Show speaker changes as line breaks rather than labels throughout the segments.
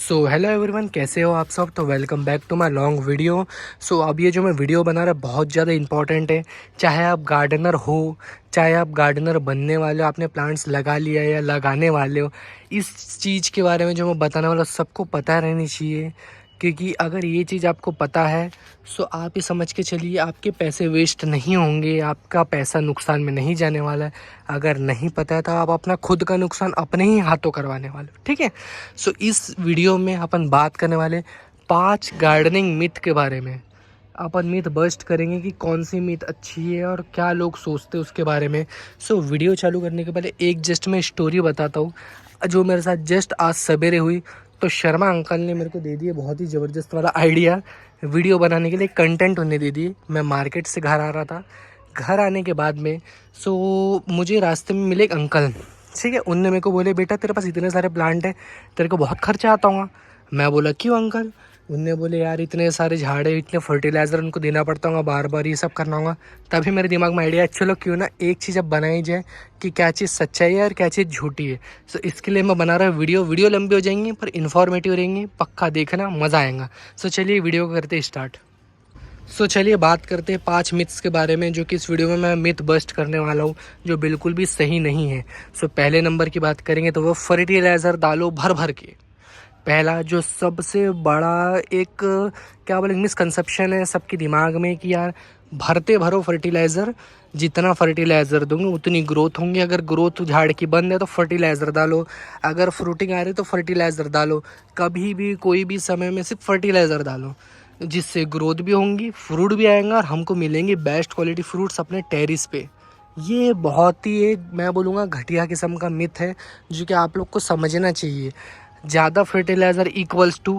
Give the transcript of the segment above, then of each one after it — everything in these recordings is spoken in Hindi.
सो हेलो एवरीवन, कैसे हो आप सब। तो welcome back to my long video. So अब ये जो मैं वीडियो बना रहा बहुत ज़्यादा इंपॉर्टेंट है। चाहे आप गार्डनर हो, चाहे आप गार्डनर बनने वाले हो, आपने प्लांट्स लगा लिया या लगाने वाले हो, इस चीज़ के बारे में जो मैं बताने वाला सबको पता रहनी चाहिए। क्योंकि अगर ये चीज़ आपको पता है सो आप ये समझ के चलिए आपके पैसे वेस्ट नहीं होंगे, आपका पैसा नुकसान में नहीं जाने वाला है। अगर नहीं पता है तो आप अपना खुद का नुकसान अपने ही हाथों करवाने वाले हो, ठीक है। सो इस वीडियो में अपन बात करने वाले 5 गार्डनिंग मिथ के बारे में। अपन मिथ बस्ट करेंगे कि कौन सी मिथ अच्छी है और क्या लोग सोचते हैं उसके बारे में। सो वीडियो चालू करने के पहले एक जस्ट मैं स्टोरी बताता हूँ जो मेरे साथ जस्ट आज सवेरे हुई। तो शर्मा अंकल ने मेरे को दे दिए बहुत ही ज़बरदस्त वाला आइडिया वीडियो बनाने के लिए, कंटेंट उन्हें दे दिए। मैं मार्केट से घर आ रहा था, घर आने के बाद में मुझे रास्ते में मिले एक अंकल, ठीक है। उनने मेरे को बोले, बेटा तेरे पास इतने सारे प्लांट हैं, तेरे को बहुत खर्चा आता होगा। मैं बोला क्यों अंकल। उनने बोले यार इतने सारे झाड़ है, इतने फर्टिलाइज़र उनको देना पड़ता होगा, बार बार ये सब करना होगा। तभी मेरे दिमाग में आइडिया, चलो क्यों ना एक चीज़ अब बनाई जाए कि क्या चीज़ सच्चाई है और क्या चीज़ झूठी है। सो इसके लिए मैं बना रहा हूँ वीडियो लंबी हो जाएंगी पर इन्फॉर्मेटिव रहेंगी, पक्का देखना, मज़ा आएगा। सो चलिए वीडियो को करते स्टार्ट। चलिए बात करते हैं 5 मिथ्स के बारे में जो कि इस वीडियो में मैं मिथ बस्ट करने वाला हूँ, जो बिल्कुल भी सही नहीं है। पहले नंबर की बात करेंगे तो वो फर्टिलाइज़र डालो भर भर के। पहला जो सबसे बड़ा एक क्या बोलेंगे मिसकंसेप्शन है सबके दिमाग में कि यार भरते भरो फर्टिलाइज़र, जितना फर्टिलाइज़र दूंगे उतनी ग्रोथ होंगी। अगर ग्रोथ झाड़ की बंद है तो फर्टिलाइज़र डालो, अगर फ्रूटिंग आ रही है तो फर्टिलाइज़र डालो। कभी भी कोई भी समय में सिर्फ फर्टिलाइज़र डालो, जिससे ग्रोथ भी होंगी, फ्रूट भी आएगा और हमको मिलेंगे बेस्ट क्वालिटी फ्रूट्स अपने टेरिस पे। ये बहुत ही एक मैं बोलूँगा घटिया किस्म का मिथ है जो कि आप लोग को समझना चाहिए। ज़्यादा फर्टिलाइज़र इक्वल्स टू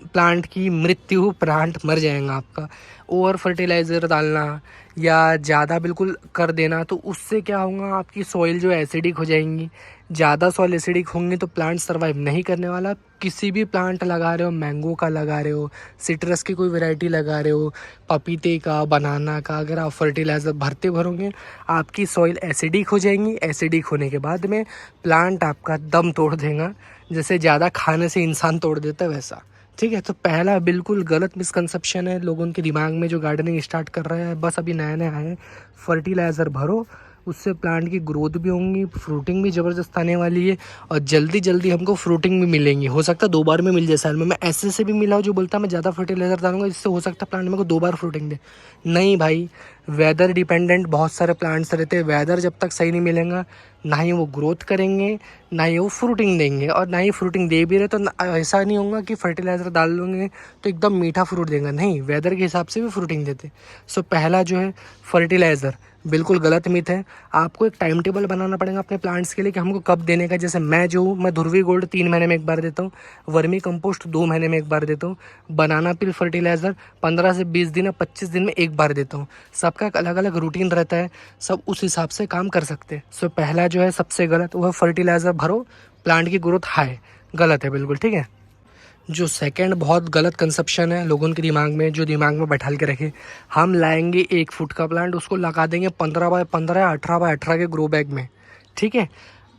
प्लांट की मृत्यु, प्लांट मर जाएगा आपका। ओवर फर्टिलाइज़र डालना या ज़्यादा बिल्कुल कर देना तो उससे क्या होगा, आपकी सॉइल जो एसिडिक हो जाएंगी। ज़्यादा सॉइल एसिडिक होंगे तो प्लांट सर्वाइव नहीं करने वाला। किसी भी प्लांट लगा रहे हो, मैंगो का लगा रहे हो, सिट्रस की कोई वैरायटी लगा रहे हो, पपीते का, बनाना का, अगर आप फर्टिलाइज़र भरते भरोगे आपकी सॉइल एसिडिक हो जाएंगी। एसिडिक होने के बाद में प्लांट आपका दम तोड़ देगा, जैसे ज़्यादा खाने से इंसान तोड़ देता है वैसा, ठीक है। तो पहला बिल्कुल गलत मिसकंसेप्शन है लोगों के दिमाग में जो गार्डनिंग स्टार्ट कर रहे हैं, बस अभी नया नया है। फर्टिलाइज़र भरो, उससे प्लांट की ग्रोथ भी होंगी, फ्रूटिंग भी ज़बरदस्त आने वाली है और जल्दी जल्दी हमको फ्रूटिंग भी मिलेंगी। हो सकता है 2 बार में मिल जाए साल में। मैं ऐसे से भी मिला हूँ जो बोलता है मैं ज़्यादा फर्टिलाइज़र डालूंगा जिससे हो सकता है प्लांट मेरे को 2 बार फ्रूटिंग दे। नहीं भाई, वेदर डिपेंडेंट बहुत सारे प्लांट्स रहते हैं। वेदर जब तक सही नहीं मिलेगा ना ही वो ग्रोथ करेंगे, ना ही वो फ्रूटिंग देंगे। और ना ही फ्रूटिंग दे भी रहे तो ऐसा नहीं होगा कि फर्टिलाइज़र डाल लोगे तो एकदम मीठा फ्रूट देगा, नहीं, वेदर के हिसाब से भी फ्रूटिंग देते। पहला जो है फर्टिलाइज़र बिल्कुल गलत मिथ है। आपको एक टाइम टेबल बनाना पड़ेगा अपने प्लांट्स के लिए कि हमको कब देने का। जैसे मैं जो हूँ, मैं ध्रुवी गोल्ड 3 महीने में एक बार देता हूँ, वर्मी कंपोस्ट 2 महीने में एक बार देता हूँ, बनाना पिल फर्टिलाइज़र 15 से 20 दिन या 25 दिन में एक बार देता हूँ। सबका एक अलग अलग रूटीन रहता है, सब उस हिसाब से काम कर सकते हैं। पहला जो है सबसे गलत वो है फर्टिलाइज़र भरो, प्लांट की ग्रोथ हाई, गलत है बिल्कुल, ठीक है। जो सेकंड बहुत गलत कंसेप्शन है लोगों के दिमाग में, जो दिमाग में बैठाल के रखे, हम लाएंगे 1 फुट का प्लांट, उसको लगा देंगे 15 बाय 15 या 18 बाय 18 के ग्रो बैग में, ठीक है।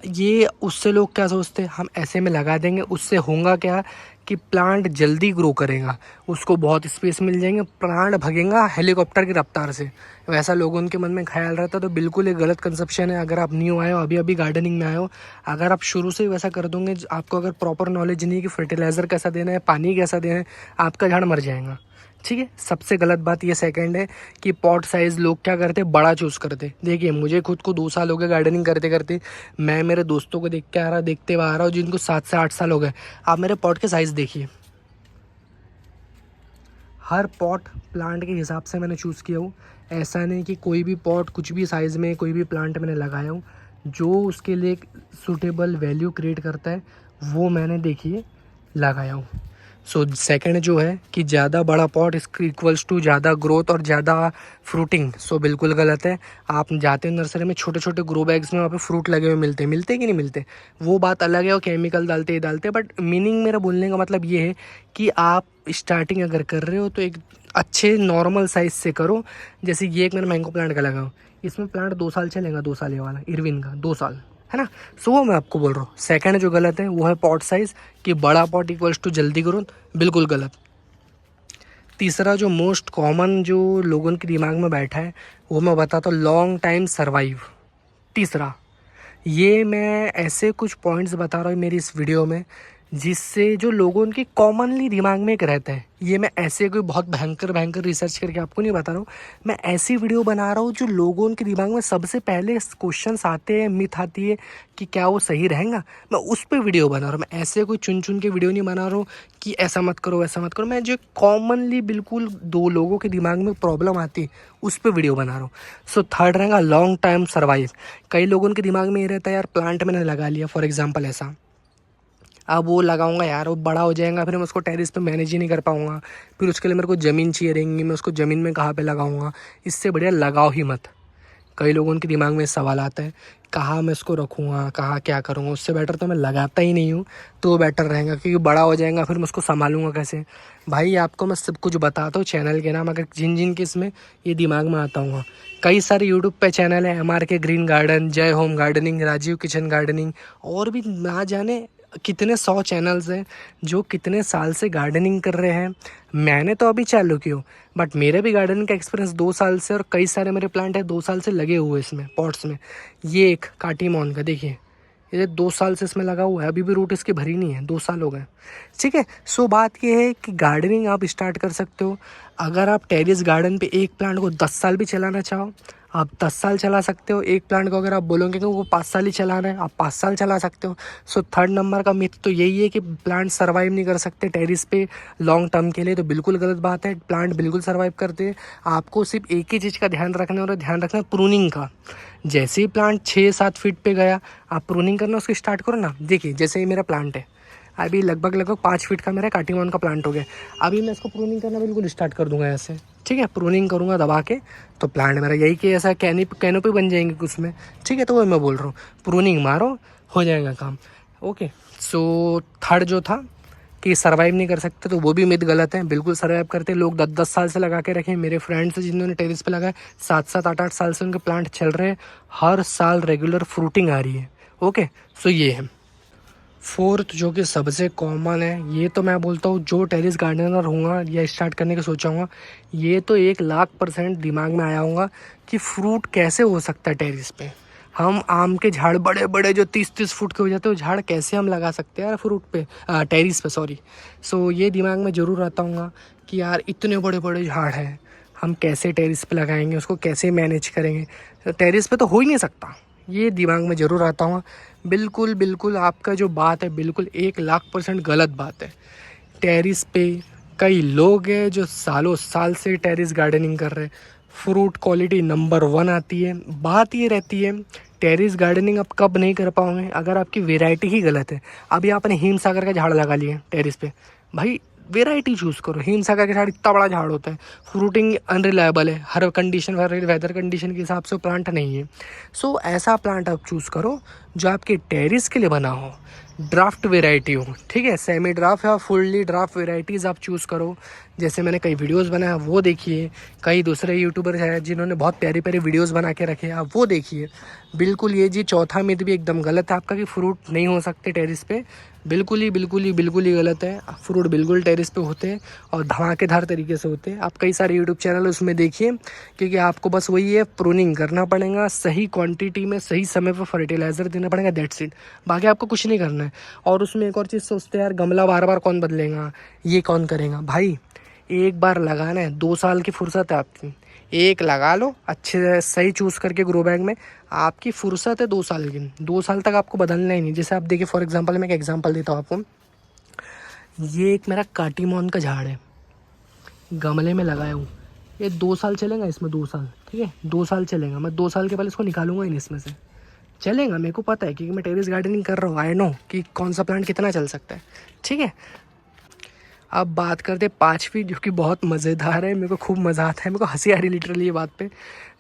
ये उससे लोग क्या सोचते हैं, हम ऐसे में लगा देंगे, उससे होगा क्या कि प्लांट जल्दी ग्रो करेगा, उसको बहुत स्पेस मिल जाएंगे, प्लांट भगेगा हेलीकॉप्टर की रफ्तार से। वैसा लोगों उनके मन में ख्याल रहता है, तो बिल्कुल एक गलत कंसेप्शन है। अगर आप न्यू आए हो, अभी अभी गार्डनिंग में आए हो, अगर आप शुरू से ही वैसा कर दोगे, आपको अगर प्रॉपर नॉलेज नहीं है कि फर्टिलाइज़र कैसा देना है, पानी कैसा देना है, आपका झाड़ मर जाएगा, ठीक है। सबसे गलत बात ये सेकंड है कि पॉट साइज़ लोग क्या करते, बड़ा चूज़ करते। देखिए मुझे खुद को 2 साल हो गए गार्डनिंग करते करते, मैं मेरे दोस्तों को देखते हुए आ रहा हूँ जिनको 7 से 8 साल हो गए। आप मेरे पॉट के साइज़ देखिए, हर पॉट प्लांट के हिसाब से मैंने चूज़ किया हूँ। ऐसा नहीं कि कोई भी पॉट कुछ भी साइज़ में कोई भी प्लांट मैंने लगाया हूँ, जो उसके लिए सूटेबल वैल्यू क्रिएट करता है वो मैंने देखिए लगाया हूँ। सेकंड जो है कि ज़्यादा बड़ा पॉट इक्वल्स टू ज़्यादा ग्रोथ और ज़्यादा फ्रूटिंग, बिल्कुल गलत है। आप जाते हैं नर्सरी में, छोटे छोटे ग्रो बैग्स में वहाँ पे फ्रूट लगे हुए मिलते कि नहीं मिलते, वो बात अलग है, वो केमिकल डालते ही डालते। बट मीनिंग मेरा बोलने का मतलब ये है कि आप स्टार्टिंग अगर कर रहे हो तो एक अच्छे नॉर्मल साइज़ से करो। जैसे ये एक मैंने मैंगो प्लांट का लगाऊँ, इसमें प्लांट 2 साल चलेगा, 2 साल ये वाला इरविन का 2 साल है ना। सो वो मैं आपको बोल रहा हूँ। सेकंड जो गलत है वो है पॉट साइज़, कि बड़ा पॉट इक्वल्स टू जल्दी ग्रोथ, बिल्कुल गलत। तीसरा जो मोस्ट कॉमन जो लोगों के दिमाग में बैठा है वो मैं बताता हूँ, लॉन्ग टाइम सर्वाइव। तीसरा, ये मैं ऐसे कुछ पॉइंट्स बता रहा हूँ मेरी इस वीडियो में जिससे जो लोगों के कॉमनली दिमाग में एक रहता है। ये मैं ऐसे कोई बहुत भयंकर भयंकर रिसर्च करके आपको नहीं बता रहा हूँ, मैं ऐसी वीडियो बना रहा हूँ जो लोगों के दिमाग में सबसे पहले क्वेश्चंस आते हैं, मिथ आती है कि क्या वो सही रहेगा, मैं उस पर वीडियो बना रहा हूँ। मैं ऐसे कोई चुन चुन के वीडियो नहीं बना रहा हूँ कि ऐसा मत करो ऐसा मत करो, मैं जो कॉमनली बिल्कुल दो लोगों के दिमाग में प्रॉब्लम आती है उस पर वीडियो बना रहा हूँ। सो थर्ड रहेगा लॉन्ग टाइम सर्वाइव। कई लोगों के दिमाग में ये रहता है यार प्लांट मैंने लगा लिया फॉर एग्जांपल ऐसा, अब वो लगाऊंगा यार वो बड़ा हो जाएगा, फिर मैं उसको टेरेस पे मैनेज ही नहीं कर पाऊंगा, फिर उसके लिए मेरे को ज़मीन चाहिए रहेंगी, मैं उसको ज़मीन में कहाँ पे लगाऊंगा। इससे बढ़िया लगाओ ही मत। कई लोगों के दिमाग में सवाल आता है कहाँ मैं इसको रखूँगा, कहाँ क्या करूँगा, उससे बेटर तो मैं लगाता ही नहीं हूँ, तो वो बेटर रहेगा, क्योंकि बड़ा हो जाएगा फिर मैं उसको संभालूंगा कैसे। भाई आपको मैं सब कुछ बताता हूँ चैनल के नाम, अगर जिन जिन के इसमें ये दिमाग में आता हूँ। कई सारे यूट्यूब पे चैनल है, MRK Green Garden, Jai Home Gardening, Rajiv Kitchen Gardening, और भी ना जाने कितने 100 चैनल्स हैं जो कितने साल से गार्डनिंग कर रहे हैं। मैंने तो अभी चालू की हूँ, बट मेरे भी गार्डनिंग का एक्सपीरियंस 2 साल से, और कई सारे मेरे प्लांट है 2 साल से लगे हुए इसमें पॉट्स में। ये एक काटीमॉन का देखिए, ये 2 साल से इसमें लगा हुआ है, अभी भी रूट इसकी भरी नहीं है, 2 साल हो गए। ठीक है। सो बात ये है कि गार्डनिंग आप स्टार्ट कर सकते हो। अगर आप टेरेस गार्डन पे एक प्लांट को 10 साल भी चलाना चाहो, आप 10 साल चला सकते हो। एक प्लांट को अगर आप बोलोगे कि वो 5 साल ही चलाना है, आप 5 साल चला सकते हो। सो थर्ड नंबर का मिथ तो यही है कि प्लांट सर्वाइव नहीं कर सकते टेरेस पे लॉन्ग टर्म के लिए, तो बिल्कुल गलत बात है। प्लांट बिल्कुल सर्वाइव करते हैं। आपको सिर्फ एक ही चीज़ का ध्यान रखना है, और ध्यान रखना है प्रूनिंग का। जैसे ही प्लांट 6-7 फीट पे गया, आप प्रूनिंग करना उसकी स्टार्ट करो ना। देखिए जैसे ही मेरा प्लांट है अभी लगभग 5 फीट का मेरा काटीमॉन का प्लांट हो गया, अभी मैं इसको प्रूनिंग करना बिल्कुल स्टार्ट कर दूंगा ऐसे। ठीक है, प्रूनिंग करूंगा दबा के, तो प्लांट मेरा यही कि ऐसा कैनोपी बन जाएंगे कुछ में। ठीक है, तो वो मैं बोल रहा हूँ प्रूनिंग मारो, हो जाएगा काम। ओके। सो थर्ड जो था कि सर्वाइव नहीं कर सकते, तो वो भी मिथ गलत है, बिल्कुल सर्वाइव करते। लोग 10-10 साल से लगा के रखे। मेरे फ्रेंड्स हैं जिन्होंने टेरेस पे लगाए 7-7 8-8 साल से उनके प्लांट चल रहे हैं, हर साल रेगुलर फ्रूटिंग आ रही है। ओके। सो ये है। फोर्थ जो कि सबसे कॉमन है, ये तो मैं बोलता हूँ जो टेरेस गार्डनर होऊंगा या स्टार्ट करने का सोचाऊंगा, ये तो 1,00,000% दिमाग में आया होगा कि फ्रूट कैसे हो सकता है टेरेस पे। हम आम के झाड़ बड़े बड़े जो 30-30 फुट के हो जाते हैं, वो झाड़ कैसे हम लगा सकते हैं यार फ्रूट पे, टेरेस पे, सॉरी। सो ये दिमाग में ज़रूर आता हूँ कि यार इतने बड़े बड़े झाड़ हैं, हम कैसे टेरेस पे लगाएंगे, उसको कैसे मैनेज करेंगे, टेरेस पे तो हो ही नहीं सकता। ये दिमाग में ज़रूर आता हूँ। बिल्कुल बिल्कुल आपका जो बात है बिल्कुल 1,00,000% गलत बात है। टेरेस पे कई लोग हैं जो सालों साल से टेरेस गार्डनिंग कर रहे हैं, फ्रूट क्वालिटी नंबर 1 आती है। बात ये रहती है टेरेस गार्डनिंग आप कब नहीं कर पाओगे, अगर आपकी वैरायटी ही गलत है। अभी आपने हिमसागर का झाड़ लगा लिया टेरेस पे, भाई वेराइटी चूज़ करो। हिमसागर के झाड़ इतना बड़ा झाड़ होता है, फ्रूटिंग अनरिलायबल है, हर कंडीशन हर वेदर कंडीशन के हिसाब से प्लांट नहीं है। सो ऐसा प्लांट आप चूज़ करो जो आपके टेरेस के लिए बना हो, ड्राफ्ट वेराइटी हो। ठीक है, सेमी ड्राफ्ट या फुल्ली ड्राफ्ट वेराइटीज़ आप चूज़ करो। जैसे मैंने कई वीडियोस बनाया वो देखिए, कई दूसरे यूट्यूबर हैं जिन्होंने बहुत प्यारी प्यारी वीडियोस बना के रखे हैं, आप वो देखिए। बिल्कुल ये जी चौथा मिथ भी एकदम गलत है आपका कि फ्रूट नहीं हो सकते टेरेस पे। बिल्कुल ही गलत है। फ्रूट बिल्कुल टेरेस पे होते हैं, और धमाकेदार तरीके से होते हैं। आप कई सारे यूट्यूब चैनल उसमें देखिए, क्योंकि आपको बस वही है, प्रूनिंग करना पड़ेगा, सही क्वांटिटी में सही समय पर फर्टिलाइज़र देना पड़ेगा, दैट्स इट। बाकी आपको कुछ नहीं करना है। और उसमें एक और चीज़ सोचते हैं यार गमला बार बार कौन बदलेगा, ये कौन करेगा। भाई एक बार लगाना है, 2 साल की फुर्सत है आपकी, एक लगा लो अच्छे से सही चूज़ करके ग्रो बैग में, आपकी फुर्सत है 2 साल की। 2 साल तक आपको बदलना ही नहीं। जैसे आप देखिए फॉर एग्जांपल मैं एक एग्जांपल देता हूँ आपको। ये एक मेरा काटीमॉन का झाड़ है, गमले में लगाया हूँ, ये 2 साल चलेगा इसमें, 2 साल। ठीक है, 2 साल चलेगा। मैं 2 साल के पहले इसको निकालूंगा ही नहीं इसमें से, चलेगा। मेरे को पता है क्योंकि मैं टेरेस गार्डनिंग कर रहा हूँ, आई नो कि कौन सा प्लांट कितना चल सकता है। ठीक है, अब बात करते 5वीं, जो कि बहुत मज़ेदार है, मेरे को खूब मज़ा आता है, मेरे को हंसी आ रही लिटरली ये बात पे।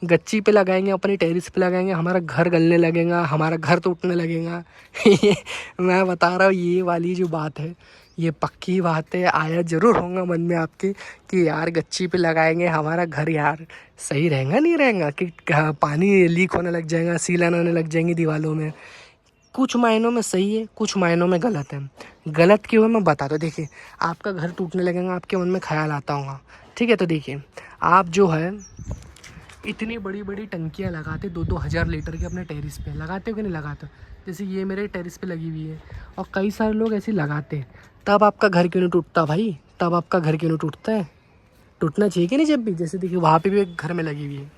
गच्ची पे लगाएंगे, अपनी टेरिस पे लगाएंगे, हमारा घर गलने लगेगा, हमारा घर टूटने लगेगा। ये मैं बता रहा हूँ, ये वाली जो बात है ये पक्की बात है। आया ज़रूर होगा मन में आपके कि यार गच्ची पे लगाएंगे हमारा घर यार सही रहेगा नहीं रहेगा, कि पानी लीक होने लग जाएगा, सीलन आने लग जाएंगी दीवारों में, कुछ मायनों में सही है, कुछ मायनों में गलत है। गलत क्यों है मैं बताता हूँ। देखिए आपका घर टूटने लगेगा, आपके मन में ख्याल आता होगा, ठीक है। तो देखिए आप जो है इतनी बड़ी बड़ी टंकियाँ लगाते 2-2 हज़ार लीटर के अपने टेरिस पे, लगाते हो कि नहीं लगाते हो? जैसे ये मेरे टेरिस पे लगी हुई है और कई सारे लोग ऐसे लगाते हैं। तब आपका घर क्यों नहीं टूटता भाई? तब आपका घर क्यों नहीं टूटता है? टूटना चाहिए कि नहीं जब भी। जैसे देखिए वहाँ पे भी एक घर में लगी हुई है।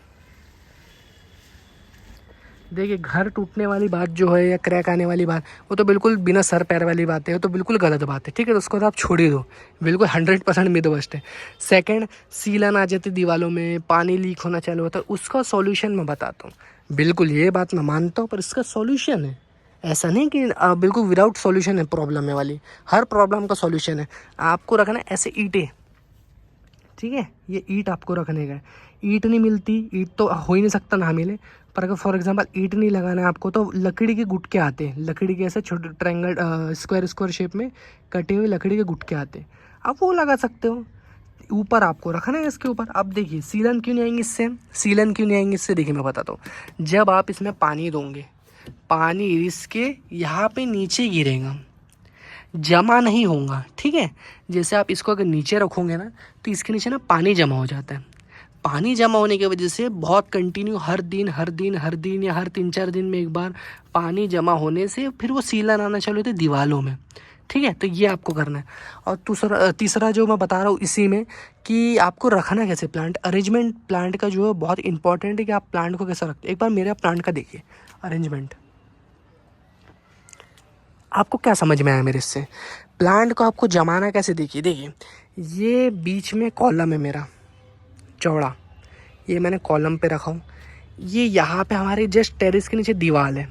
देखिए घर टूटने वाली बात जो है या क्रैक आने वाली बात, वो तो बिल्कुल बिना सर पैर वाली बात है, वो तो बिल्कुल गलत बात है, ठीक है। तो उसको तो आप छोड़ ही दो, बिल्कुल 100% मिथवस्ट है। सेकंड, सीलन आ जाती दीवालों में, पानी लीक होना चालू होता है, उसका सॉल्यूशन मैं बताता हूँ। बिल्कुल ये बात मैं मानता हूँ, पर इसका सॉल्यूशन है। ऐसा नहीं कि बिल्कुल विदाउट सॉल्यूशन है प्रॉब्लम है वाली, हर प्रॉब्लम का सॉल्यूशन है। आपको रखना है ऐसे ईंटें, ठीक है। ये ईंट आपको रखने का है। ईंट नहीं मिलती, ईंट तो हो ही नहीं सकता ना मिले, पर अगर फॉर एग्जांपल ईंट नहीं लगाना है आपको, तो लकड़ी के गुटके आते हैं, लकड़ी के ऐसे छोटे ट्रायंगल स्क्वायर शेप में कटे हुए लकड़ी के गुटके आते हैं, आप वो लगा सकते हो। ऊपर आपको रखना है इसके ऊपर। अब देखिए सीलन क्यों नहीं आएंगे इससे, सीलन क्यों नहीं आएंगे इससे, देखिए मैं बताता हूँ। जब आप इसमें पानी दोगे, पानी इसके यहाँ पे नीचे गिरेगा, जमा नहीं होगा, ठीक है। जैसे आप इसको अगर नीचे रखोगे ना, तो इसके नीचे ना पानी जमा हो जाता है। पानी जमा होने की वजह से बहुत कंटिन्यू हर दिन या हर 3-4 दिन में एक बार पानी जमा होने से फिर वो सीलन आना चालू होते दीवारों में, ठीक है। तो ये आपको करना है। और तीसरा जो मैं बता रहा हूँ इसी में, कि आपको रखना कैसे प्लांट, अरेंजमेंट प्लांट का जो है बहुत इंपॉर्टेंट है कि आप प्लांट को कैसे रखते हैं। एक बार मेरा प्लांट का देखिए अरेंजमेंट, आपको क्या समझ में आया मेरे इससे। प्लांट को आपको जमाना कैसे, देखिए देखिए ये बीच में कॉलम है मेरा चौड़ा, ये मैंने कॉलम पे रखा हूँ। ये यहाँ पे हमारे जस्ट टेरेस के नीचे दीवार है,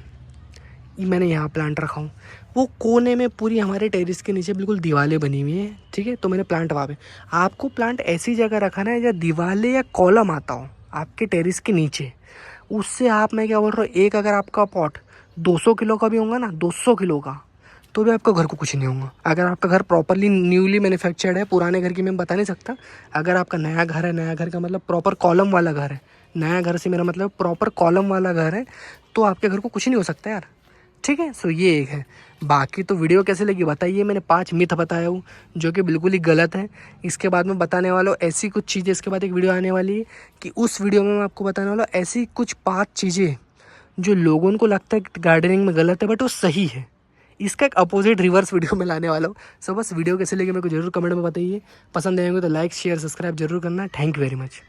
ये मैंने यहाँ प्लांट रखा हूँ। वो कोने में पूरी हमारे टेरेस के नीचे बिल्कुल दीवारें बनी हुई हैं, ठीक है। तो मैंने प्लांट वहाँ पे, आपको प्लांट ऐसी जगह रखना है जहाँ दीवारें या कॉलम आता हो आपके टेरेस के नीचे। उससे आप, मैं क्या बोल रहा हूँ, एक अगर आपका पॉट 200 किलो का भी होगा ना, 200 किलो का, तो भी आपका घर को कुछ नहीं होगा। अगर आपका घर प्रॉपरली न्यूली मैन्युफैक्चर्ड है, पुराने घर की मैं बता नहीं सकता। अगर आपका नया घर है, नया घर का मतलब प्रॉपर कॉलम वाला घर है, नया घर से मेरा मतलब प्रॉपर कॉलम वाला घर है, तो आपके घर को कुछ नहीं हो सकता यार, ठीक है। सो ये एक है। बाकी तो वीडियो कैसे लगी बताइए। मैंने 5 मिथ बताया हूँ जो कि बिल्कुल ही गलत है। इसके बाद मैं बताने वाला हूँ ऐसी कुछ चीज़ें, इसके बाद एक वीडियो आने वाली है कि उस वीडियो में मैं आपको बताने वाला हूँ ऐसी कुछ 5 चीज़ें जो लोगों को लगता है कि गार्डनिंग में गलत है, बट वो सही है। इसका एक अपोजिट रिवर्स वीडियो में लाने वाला हूँ। सो बस वीडियो कैसे लगे मेरे को जरूर कमेंट में बताइए। पसंद आएंगे तो लाइक शेयर सब्सक्राइब जरूर करना। Thank you very much.